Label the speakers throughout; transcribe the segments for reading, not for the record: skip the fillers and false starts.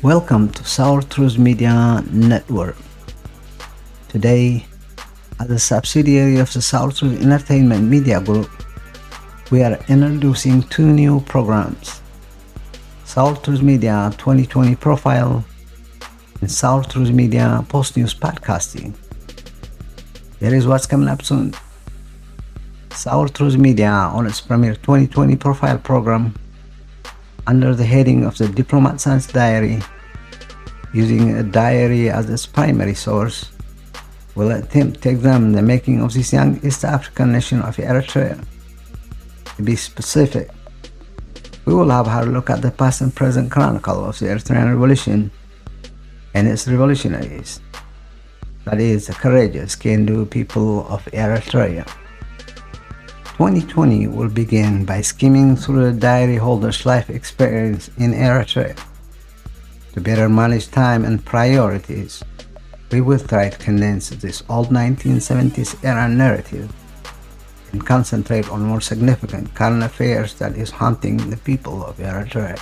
Speaker 1: Welcome to Sour Truth Media Network. Today, as a subsidiary of the Sour Truth Entertainment Media Group, we are introducing two new programs, Sour Truth Media 2020 Profile and Sour Truth Media Post-News Podcasting. Here is what's coming up soon. Sour Truth Media on its premier 2020 Profile program under the heading of the Diplomat Son's Diary, using a diary as its primary source, will attempt to examine the making of this young East African nation of Eritrea. To be specific, we will have a look at the past and present chronicle of the Eritrean Revolution and its revolutionaries, that is, the courageous can-do people of Eritrea. 2020 will begin by skimming through the diary holder's life experience in Eritrea. To better manage time and priorities, we will try to condense this old 1970s era narrative and concentrate on more significant current affairs that is haunting the people of Eritrea.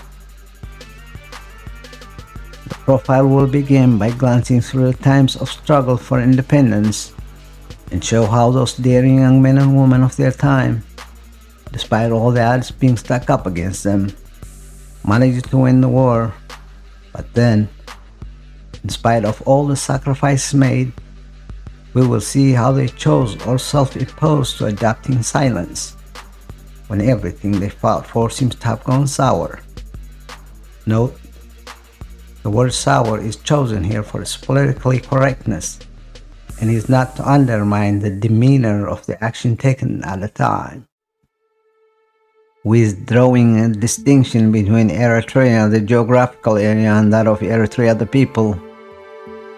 Speaker 1: The profile will begin by glancing through the times of struggle for independence and show how those daring young men and women of their time, despite all the odds being stacked up against them, managed to win the war. But then, in spite of all the sacrifices made, we will see how they chose or self-imposed to adapting silence when everything they fought for seems to have gone sour. Note, the word sour is chosen here for its politically correctness and is not to undermine the demeanor of the action taken at the time. With drawing a distinction between Eritrea, the geographical area, and that of Eritrea, the people,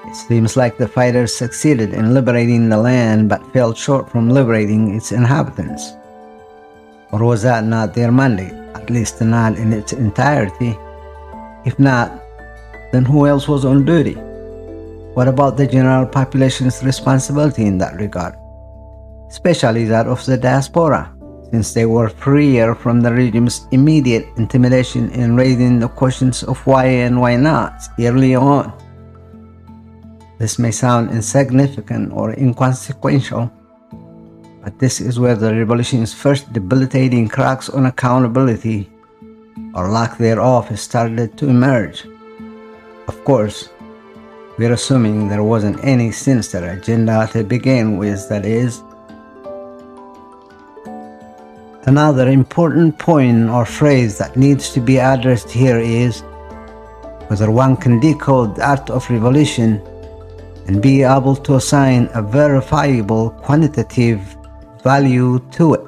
Speaker 1: it seems like the fighters succeeded in liberating the land but fell short from liberating its inhabitants. Or was that not their mandate, at least not in its entirety? If not, then who else was on duty? What about the general population's responsibility in that regard, especially that of the diaspora, since they were freer from the regime's immediate intimidation in raising the questions of why and why not early on? This may sound insignificant or inconsequential, but this is where the revolution's first debilitating cracks on accountability, or lack thereof, started to emerge. Of course, we're assuming there wasn't any sinister agenda to begin with, that is. Another important point or phrase that needs to be addressed here is whether one can decode the art of revolution and be able to assign a verifiable quantitative value to it.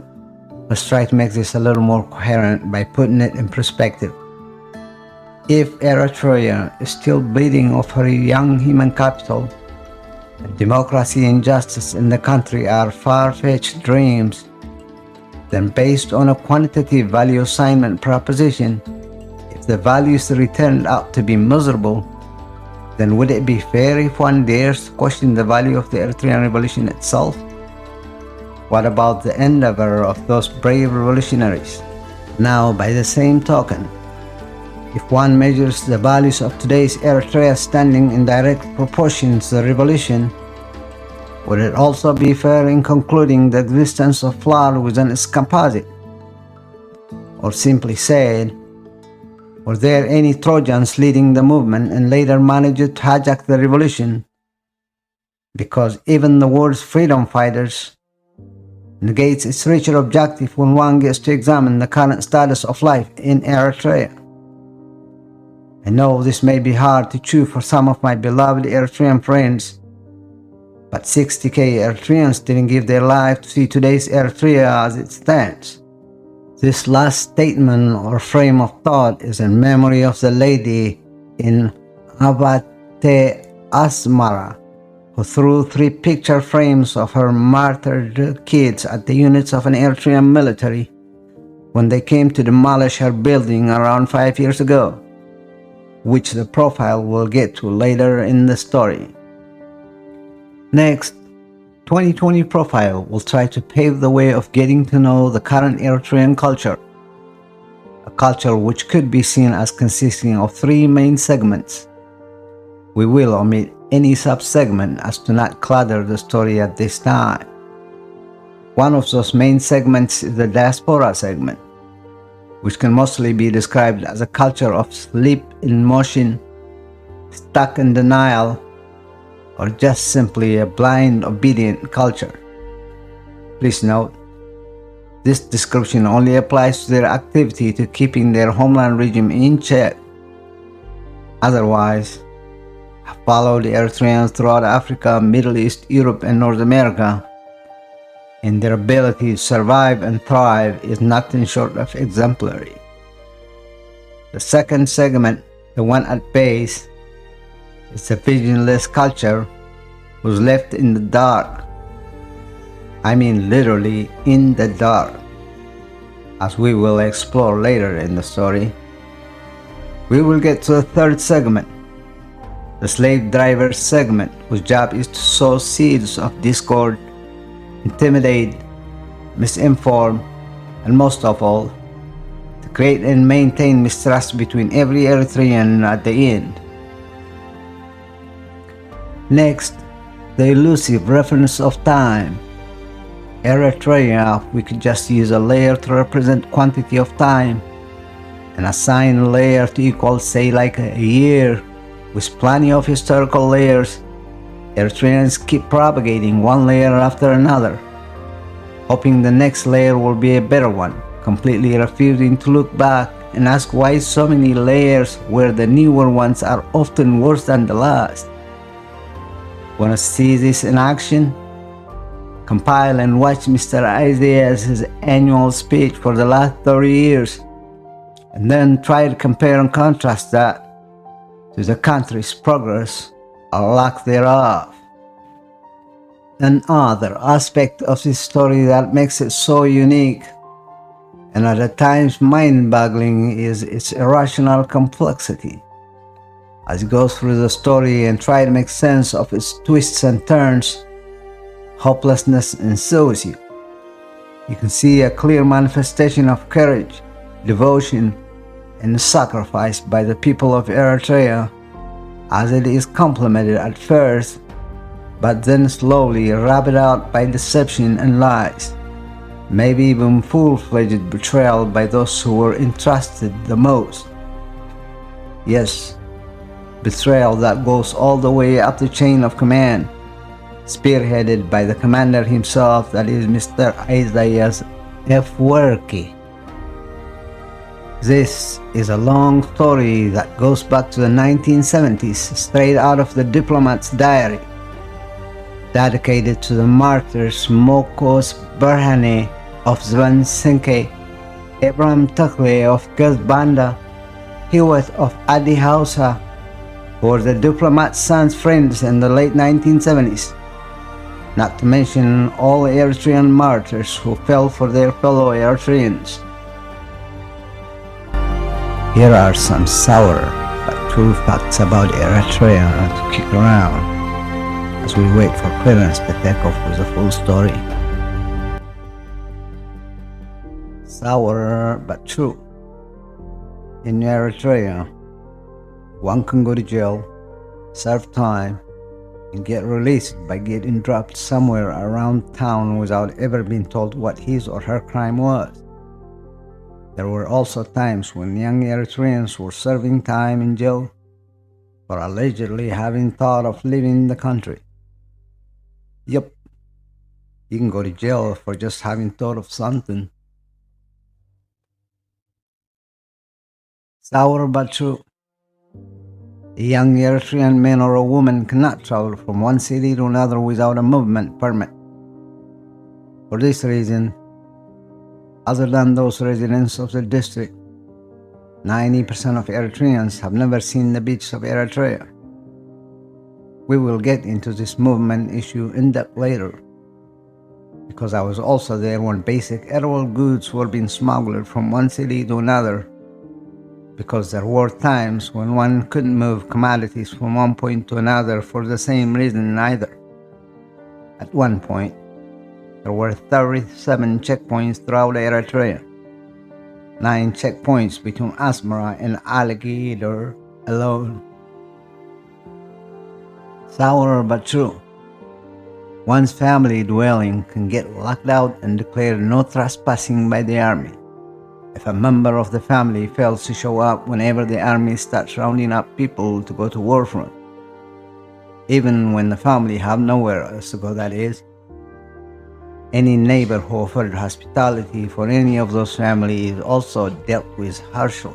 Speaker 1: Let's try to make this a little more coherent by putting it in perspective. If Eritrea is still bleeding of her young human capital, and democracy and justice in the country are far-fetched dreams, then based on a quantitative value assignment proposition, if the values returned out to be miserable, then would it be fair if one dares to question the value of the Eritrean Revolution itself? What about the endeavor of those brave revolutionaries? Now, by the same token, if one measures the values of today's Eritrea standing in direct proportion to the revolution, would it also be fair in concluding the existence of flaw within its composite? Or simply said, were there any Trojans leading the movement and later managed to hijack the revolution? Because even the word's freedom fighters negates its richer objective when one gets to examine the current status of life in Eritrea. I know this may be hard to chew for some of my beloved Eritrean friends, but 60,000 Eritreans didn't give their life to see today's Eritrea as it stands. This last statement or frame of thought is in memory of the lady in Asmara who threw 3 picture frames of her martyred kids at the units of an Eritrean military when they came to demolish her building around 5 years ago, which the profile will get to later in the story. Next, 2020 Profile will try to pave the way of getting to know the current Eritrean culture, a culture which could be seen as consisting of three main segments. We will omit any sub-segment as to not clutter the story at this time. One of those main segments is the diaspora segment, which can mostly be described as a culture of sleep in motion, stuck in denial, or just simply a blind obedient culture. Please note, this description only applies to their activity to keeping their homeland regime in check. Otherwise, follow the Eritreans throughout Africa, Middle East, Europe, and North America, and their ability to survive and thrive is nothing short of exemplary. The second segment, the one at base, is a visionless culture who's left in the dark. I mean literally in the dark, as we will explore later in the story. We will get to the third segment, the slave driver segment, whose job is to sow seeds of discord, intimidate, misinform, and most of all, to create and maintain mistrust between every Eritrean at the end. Next, the elusive reference of time. Eritrea, we could just use a layer to represent quantity of time and assign a layer to equal, say, like a year. With plenty of historical layers, Eritreans keep propagating one layer after another, hoping the next layer will be a better one, completely refusing to look back and ask why so many layers where the newer ones are often worse than the last. Want to see this in action? Compile and watch Mr. Isaiah's annual speech for the last 30 years, and then try to compare and contrast that to the country's progress or lack thereof. Another aspect of this story that makes it so unique and at times mind-boggling is its irrational complexity. As it goes through the story and try to make sense of its twists and turns, hopelessness ensues you. You can see a clear manifestation of courage, devotion, and sacrifice by the people of Eritrea, as it is complemented at first, but then slowly rabbit out by deception and lies, maybe even full-fledged betrayal by those who were entrusted the most. Yes, betrayal that goes all the way up the chain of command, spearheaded by the commander himself, that is Mr. Isaiah's F. Worky. This is a long story that goes back to the 1970s, straight out of the diplomat's diary, dedicated to the martyrs Mokos Berhane of Zvansenke, Abraham Takle of Gazbanda, Hewitt of Adi Hausa, who were the diplomat's son's friends in the late 1970s, not to mention all Eritrean martyrs who fell for their fellow Eritreans. Here are some sour but true facts about Eritrea to kick around as we wait for clearance to take off with the full story. Sour but true. In Eritrea, one can go to jail, serve time, and get released by getting dropped somewhere around town without ever being told what his or her crime was. There were also times when young Eritreans were serving time in jail for allegedly having thought of leaving the country. Yep, you can go to jail for just having thought of something. Sour but true. A young Eritrean man or a woman cannot travel from one city to another without a movement permit. For this reason, other than those residents of the district, 90% of Eritreans have never seen the beaches of Eritrea. We will get into this movement issue in depth later, because I was also there when basic edible goods were being smuggled from one city to another, because there were times when one couldn't move commodities from one point to another for the same reason either. At one point, there were 37 checkpoints throughout Eritrea. 9 checkpoints between Asmara and Alligator alone. Sour but true. One's family dwelling can get locked out and declared no trespassing by the army. If a member of the family fails to show up whenever the army starts rounding up people to go to war front, even when the family have nowhere else to go, that is, any neighbor who offered hospitality for any of those families also dealt with harshly.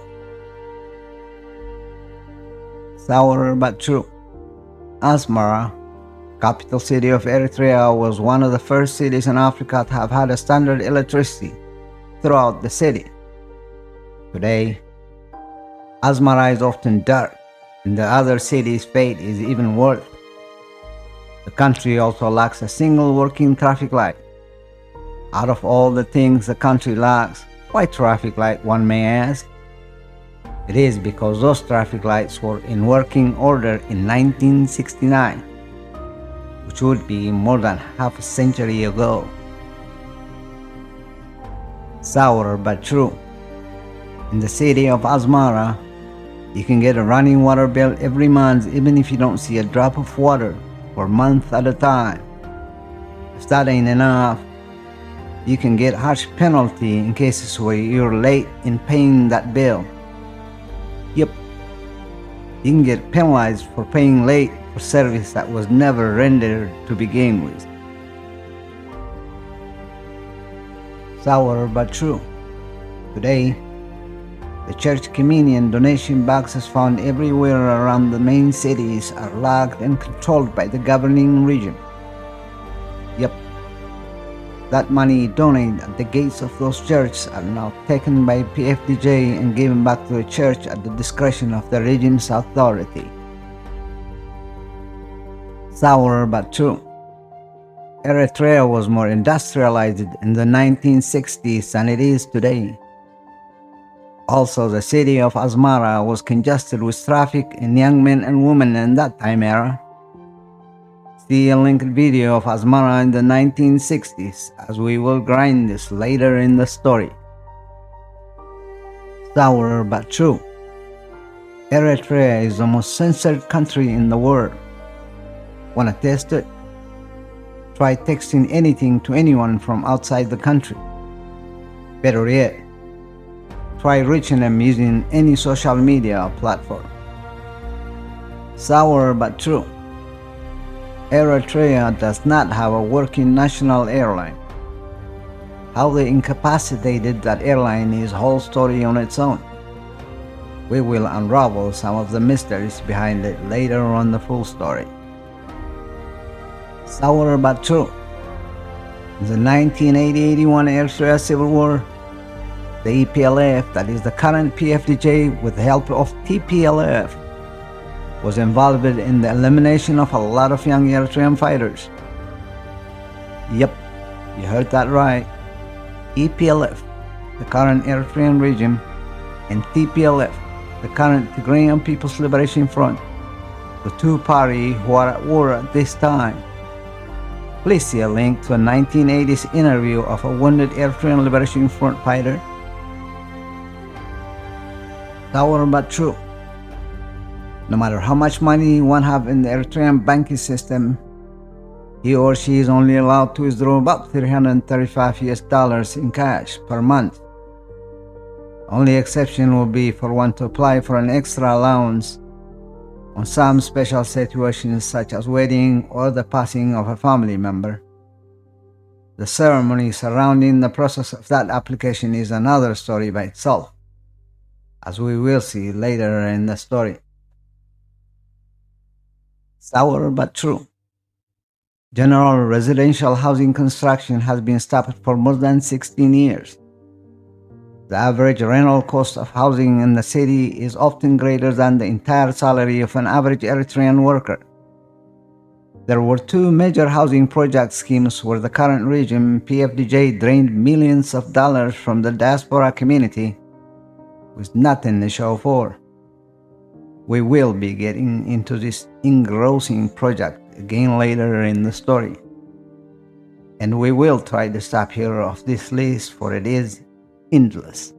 Speaker 1: Sour but true. Asmara, capital city of Eritrea, was one of the first cities in Africa to have had a standard electricity throughout the city. Today, Asmara is often dark, and the other city's fate is even worse. The country also lacks a single working traffic light. Out of all the things the country lacks, why traffic light, one may ask? It is because those traffic lights were in working order in 1969, which would be more than half a century ago. Sour but true. In the city of Asmara, you can get a running water bill every month even if you don't see a drop of water for a month at a time. If that ain't enough, you can get harsh penalty in cases where you're late in paying that bill. Yep, you can get penalized for paying late for service that was never rendered to begin with. Sour but true. Today, the church communion donation boxes found everywhere around the main cities are locked and controlled by the governing region. Yep, that money donated at the gates of those churches are now taken by PFDJ and given back to the church at the discretion of the region's authority. Sour but true. Eritrea was more industrialized in the 1960s than it is today. Also, the city of Asmara was congested with traffic and young men and women in that time era. See a linked video of Asmara in the 1960s, as we will grind this later in the story. Sour but true. Eritrea is the most censored country in the world. Wanna test it? Try texting anything to anyone from outside the country. Better yet, try reaching them using any social media platform. Sour but true. Eritrea does not have a working national airline. How they incapacitated that airline is a whole story on its own. We will unravel some of the mysteries behind it later on the full story. Sour but true. In the 1980-81 Eritrea Civil War, the EPLF, that is the current PFDJ with the help of TPLF, was involved in the elimination of a lot of young Eritrean fighters. Yep, you heard that right. EPLF, the current Eritrean regime, and TPLF, the current Tigrayan People's Liberation Front, the two parties who are at war at this time. Please see a link to a 1980s interview of a wounded Eritrean Liberation Front fighter. Sour but true. No matter how much money one have in the Eritrean banking system, he or she is only allowed to withdraw about $335 in cash per month. Only exception will be for one to apply for an extra allowance on some special situations such as wedding or the passing of a family member. The ceremony surrounding the process of that application is another story by itself, as we will see later in the story. Sour but true. General residential housing construction has been stopped for more than 16 years. The average rental cost of housing in the city is often greater than the entire salary of an average Eritrean worker. There were two major housing project schemes where the current regime, PFDJ, drained millions of dollars from the diaspora community with nothing to show for. We will be getting into this engrossing project again later in the story. And we will try to stop here of this list, for it is endless.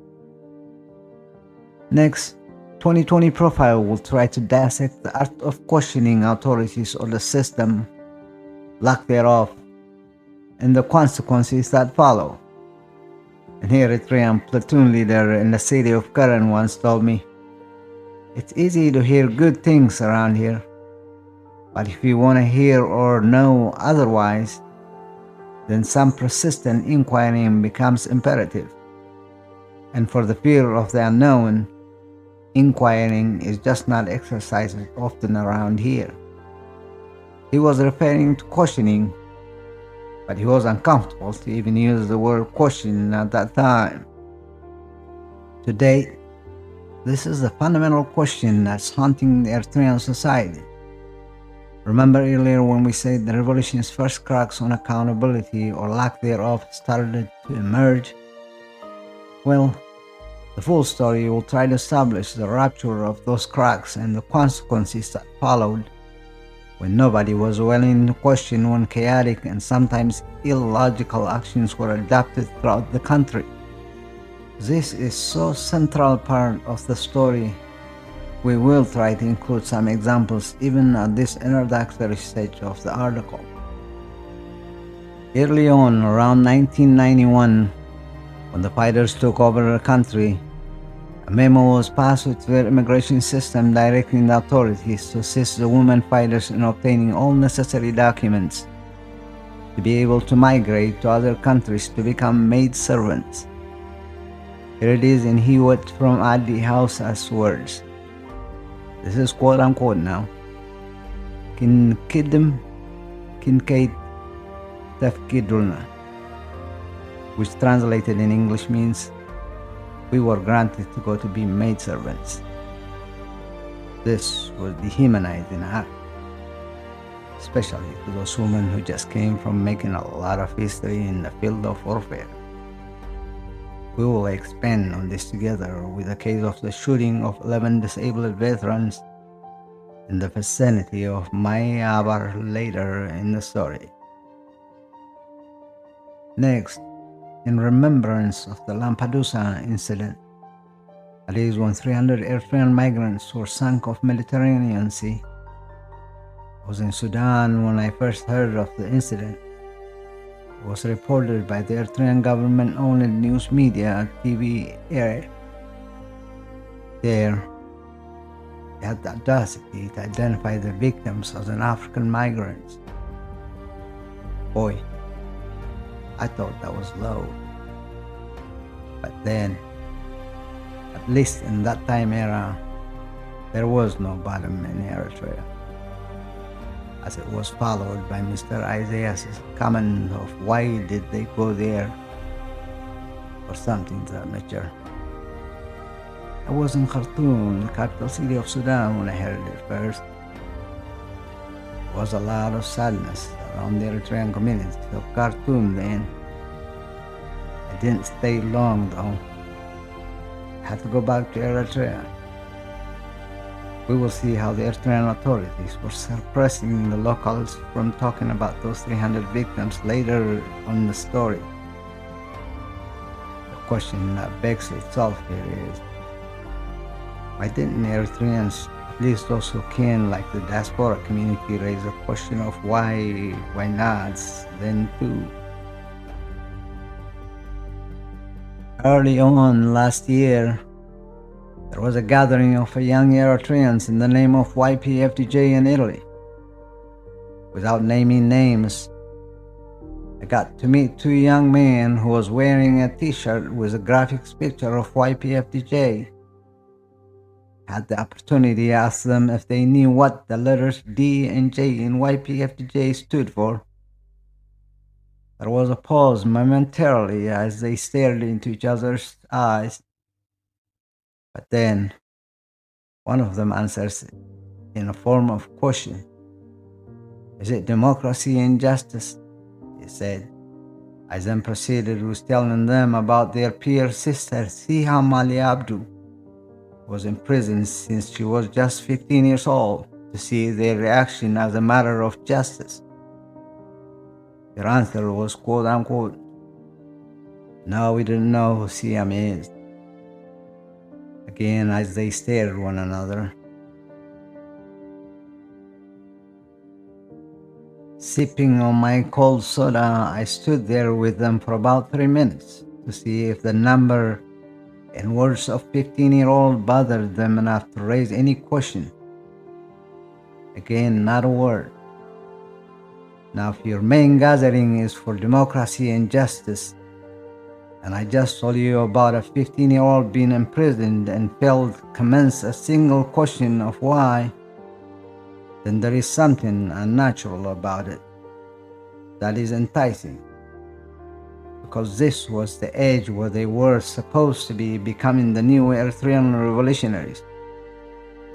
Speaker 1: Next, 2020 profile will try to dissect the art of questioning authorities or the system, lack thereof, and the consequences that follow. An Eritrean platoon leader in the city of Karen once told me, "It's easy to hear good things around here, but if you want to hear or know otherwise, then some persistent inquiring becomes imperative. And for the fear of the unknown, inquiring is just not exercised often around here." He was referring to questioning, but he was uncomfortable to even use the word question at that time. Today, this is the fundamental question that's haunting the Eritrean society. Remember earlier when we said the revolution's first cracks on accountability or lack thereof started to emerge? Well, the full story will try to establish the rupture of those cracks and the consequences that followed when nobody was willing to question when chaotic and sometimes illogical actions were adopted throughout the country. This is so central part of the story. We will try to include some examples even at this introductory stage of the article. Early on, around 1991, when the fighters took over the country, a memo was passed with their immigration system directing the authorities to assist the women fighters in obtaining all necessary documents to be able to migrate to other countries to become maid servants. Here it is in Hewitt from Adi House as words. This is quote unquote now. Kin kidim kinkait tafkidulna, which translated in English means we were granted to go to be maidservants. This was dehumanizing act, especially to those women who just came from making a lot of history in the field of warfare. We will expand on this together with the case of the shooting of 11 disabled veterans in the vicinity of Mayabar later in the story. Next, in remembrance of the Lampedusa incident, that is when 300 Eritrean migrants were sunk off Mediterranean Sea. I was in Sudan when I first heard of the incident. It was reported by the Eritrean government-owned news media TV area. There, they had the audacity to identify the victims as an African migrants. Boy, I thought that was low. But then, at least in that time era, there was no bottom in Eritrea, as it was followed by Mr. Isaiah's comment of why did they go there, or something to that nature. I was in Khartoum, the capital city of Sudan, when I heard it first. There was a lot of sadness around the Eritrean community of Khartoum then. I didn't stay long though. I had to go back to Eritrea. We will see how the Eritrean authorities were suppressing the locals from talking about those 300 victims later on the story. The question that begs itself here is, why didn't Eritreans, at least those who can, like the diaspora community, raise a question of why not then too? Early on last year, there was a gathering of young Eritreans in the name of YPFDJ in Italy. Without naming names, I got to meet two young men who was wearing a t-shirt with a graphics picture of YPFDJ. I had the opportunity to ask them if they knew what the letters D and J in YPFDJ stood for. There was a pause momentarily as they stared into each other's eyes. But then, one of them answers in a form of question. "Is it democracy and justice?" he said. I then proceeded with telling them about their peer sister, Siham Ali Abdu, who was in prison since she was just 15 years old, to see their reaction as a matter of justice. Their answer was quote unquote, "No, we didn't know who Siam is." again as they stared at one another. Sipping on my cold soda, I stood there with them for about 3 minutes to see if the number and words of 15-year-old bothered them enough to raise any question. Again, not a word. Now, if your main gathering is for democracy and justice, and I just told you about a 15-year-old being imprisoned and failed to commence a single question of why, then there is something unnatural about it that is enticing, because this was the age where they were supposed to be becoming the new Eritrean revolutionaries.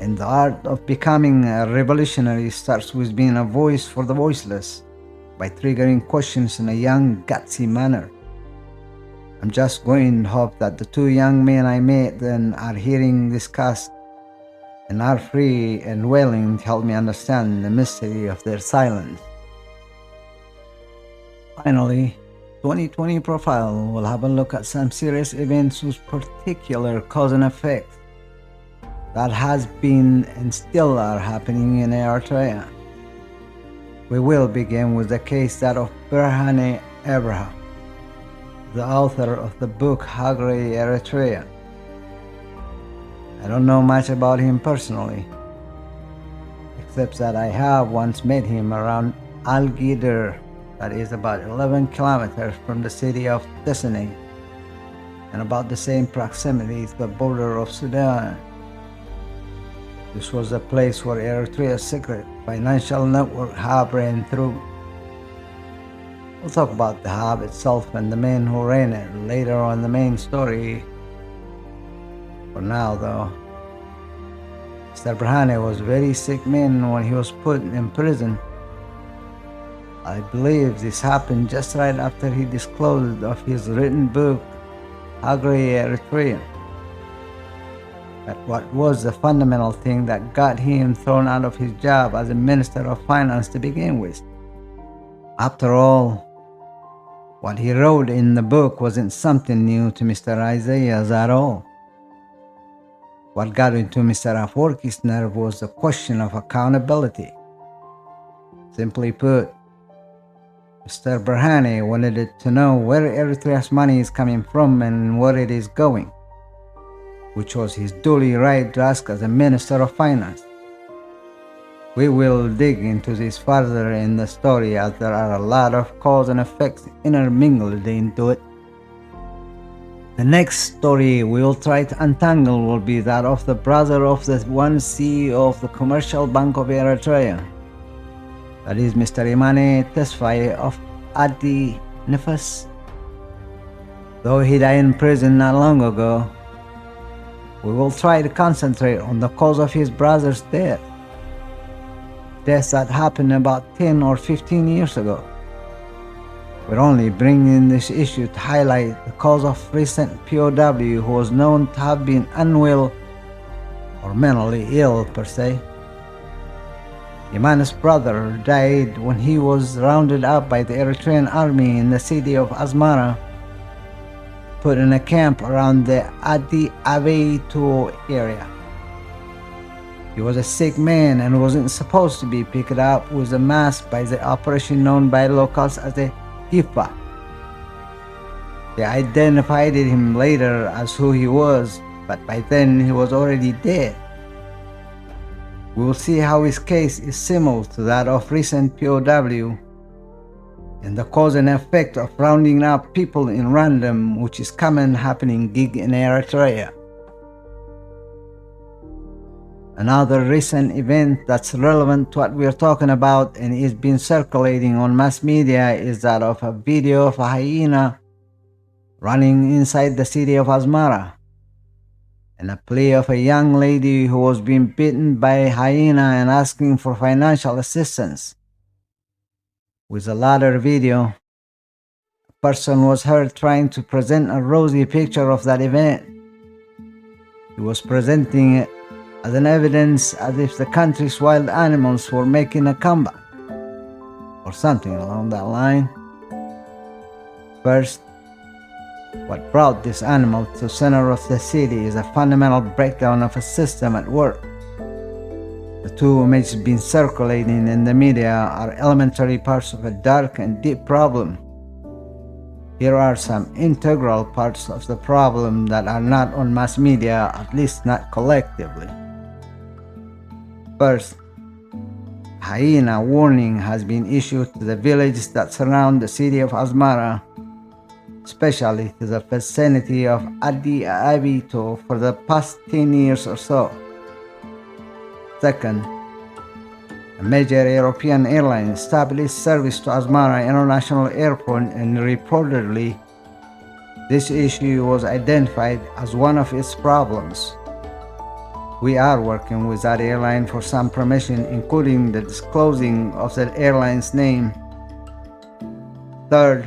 Speaker 1: And the art of becoming a revolutionary starts with being a voice for the voiceless, by triggering questions in a young, gutsy manner. I'm just going to hope that the two young men I met then are hearing this cast and are free and willing to help me understand the mystery of their silence. Finally, 2020 Profile will have a look at some serious events with particular cause and effect that has been and still are happening in Eritrea. We will begin with the case that of Berhane Abraham, the author of the book Hungry Eritrea. I don't know much about him personally, except that I have once met him around Al-Gider, that is about 11 kilometers from the city of Destiny, and about the same proximity to the border of Sudan. This was the place where Eritrea's secret financial network hub ran through. We'll talk about the hub itself and the men who ran it later on the main story. For now, though, Mr. Berhane was a very sick man when he was put in prison. I believe this happened just right after he disclosed of his written book, Hungry Eritrea. But what was the fundamental thing that got him thrown out of his job as a Minister of Finance to begin with? After all, what he wrote in the book wasn't something new to Mr. Isaiah's at all. What got into Mr. Afwerki's nerve was the question of accountability. Simply put, Mr. Berhane wanted to know where Eritrea's money is coming from and where it is going, which was his duly right to ask as a Minister of Finance. We will dig into this further in the story, as there are a lot of cause and effects intermingled into it. The next story we will try to untangle will be that of the brother of the one CEO of the Commercial Bank of Eritrea, that is Mr. Imane Tesfaye of Adi Nefas. Though he died in prison not long ago, we will try to concentrate on the cause of his brother's death that happened about 10 or 15 years ago. We're only bringing this issue to highlight the cause of recent POW who was known to have been unwell or mentally ill per se. Imane's brother died when he was rounded up by the Eritrean army in the city of Asmara, put in a camp around the Adi Aveito area. He was a sick man and wasn't supposed to be picked up with a mask by the operation known by locals as a Hifa. They identified him later as who he was, but by then he was already dead. We will see how his case is similar to that of recent POW and the cause and effect of rounding up people in random, which is common happening gig in Eritrea. Another recent event that's relevant to what we're talking about and is being circulating on mass media is that of a video of a hyena running inside the city of Asmara, and a plea of a young lady who was being bitten by a hyena and asking for financial assistance. With the latter video, a person was heard trying to present a rosy picture of that event. He was presenting it as an evidence as if the country's wild animals were making a comeback, or something along that line. First, What brought this animal to the center of the city is a fundamental breakdown of a system at work. The two images being circulating in the media are elementary parts of a dark and deep problem. Here are some integral parts of the problem that are not on mass media, at least not collectively. First, hyena warning has been issued to the villages that surround the city of Asmara, especially to the vicinity of Adi Abito for the past 10 years or so. Second, a major European airline established service to Asmara International Airport, and reportedly, this issue was identified as one of its problems. We are working with that airline for some permission, including the disclosing of the airline's name. Third,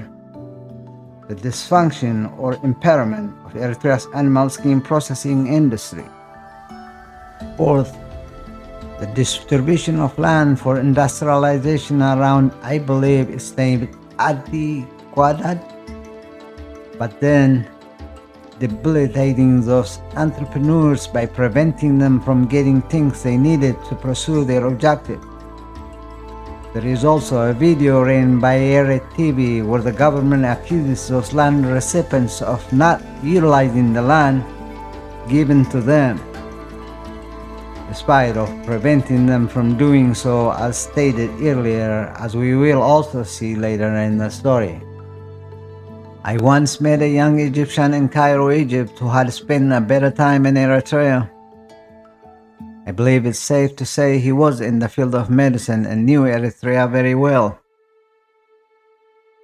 Speaker 1: the dysfunction or impairment of Eritrea's animal skin processing industry. Fourth, the distribution of land for industrialization around, I believe it's named Adi Quadad, but then debilitating those entrepreneurs by preventing them from getting things they needed to pursue their objective. There is also a video ran by Eritrea where the government accuses those land recipients of not utilizing the land given to them, despite of preventing them from doing so, as stated earlier, as we will also see later in the story. I once met a young Egyptian in Cairo, Egypt, who had spent a better time in Eritrea. I believe it's safe to say he was in the field of medicine and knew Eritrea very well.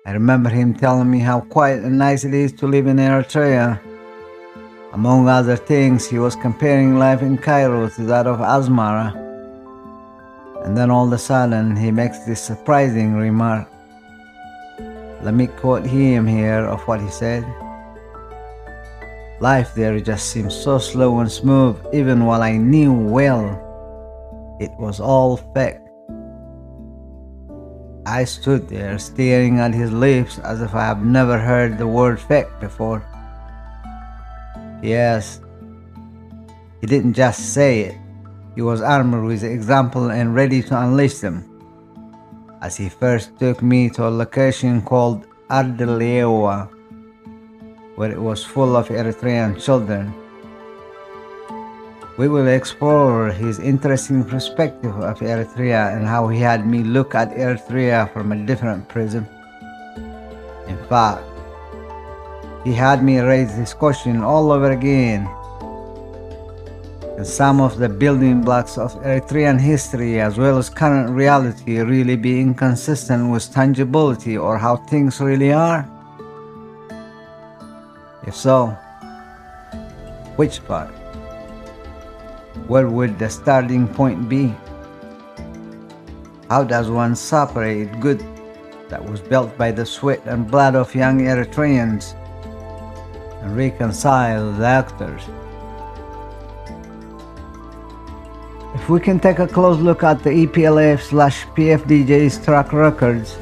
Speaker 1: I remember him telling me how quiet and nice it is to live in Eritrea. Among other things, he was comparing life in Cairo to that of Asmara. And then all of a sudden, he makes this surprising remark. Let me quote him here of what he said. Life there just seemed so slow and smooth, even while I knew well it was all fake. I stood there staring at his lips as if I have never heard the word fake before. Yes, he didn't just say it. He was armed with example and ready to unleash them, as he first took me to a location called Ardelewa, where it was full of Eritrean children. We will explore his interesting perspective of Eritrea and how he had me look at Eritrea from a different prism. In fact, he had me raise this question all over again, and some of the building blocks of Eritrean history as well as current reality really be inconsistent with tangibility or how things really are? If so, which part? Where would the starting point be? How does one separate good that was built by the sweat and blood of young Eritreans and reconcile the actors? If we can take a close look at the EPLF/PFDJ's track records,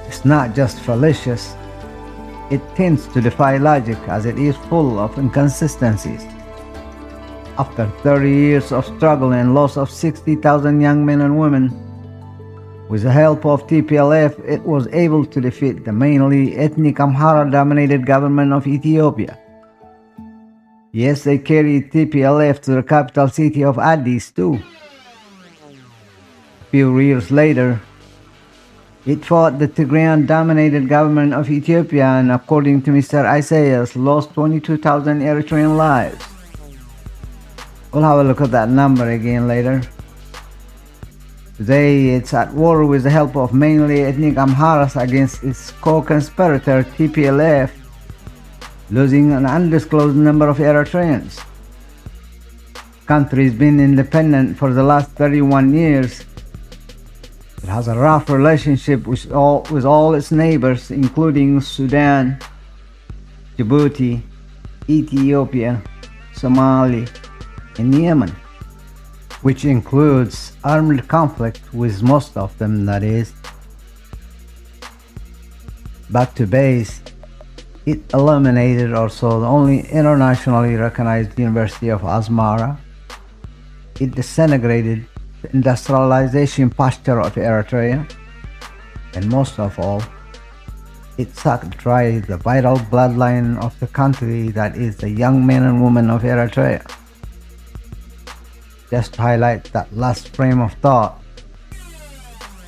Speaker 1: it's not just fallacious, it tends to defy logic as it is full of inconsistencies. After 30 years of struggle and loss of 60,000 young men and women, with the help of TPLF, it was able to defeat the mainly ethnic Amhara-dominated government of Ethiopia. Yes, they carried TPLF to the capital city of Addis too. A few years later, it fought the Tigrayan-dominated government of Ethiopia and, according to Mr. Isaias, lost 22,000 Eritrean lives. We'll have a look at that number again later. Today, it's at war with the help of mainly ethnic Amharas against its co-conspirator TPLF, losing an undisclosed number of Eritreans. The country's been independent for the last 31 years. It has a rough relationship with all its neighbors, including Sudan, Djibouti, Ethiopia, Somalia, and Yemen, which includes armed conflict with most of them, that is. Back to base, It eliminated also the only internationally recognized University of Asmara. It disintegrated the industrialization posture of Eritrea. And most of all, it sucked dry the vital bloodline of the country, that is the young men and women of Eritrea. Just to highlight that last frame of thought,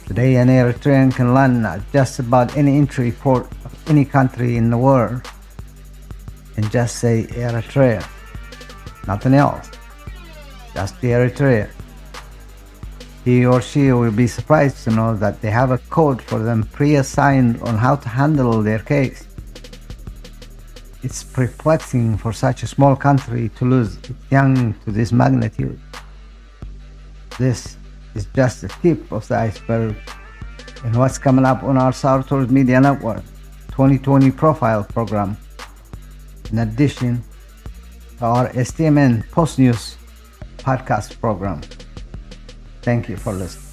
Speaker 1: today an Eritrean can land at just about any entry port of any country in the world and just say Eritrea, nothing else, just the Eritrea. He or she will be surprised to know that they have a code for them pre-assigned on how to handle their case. It's perplexing for such a small country to lose its young to this magnitude. This is just the tip of the iceberg and what's coming up on our Sartor's Media Network 2020 profile program, in addition to our STMN Post News podcast program. Thank you for listening.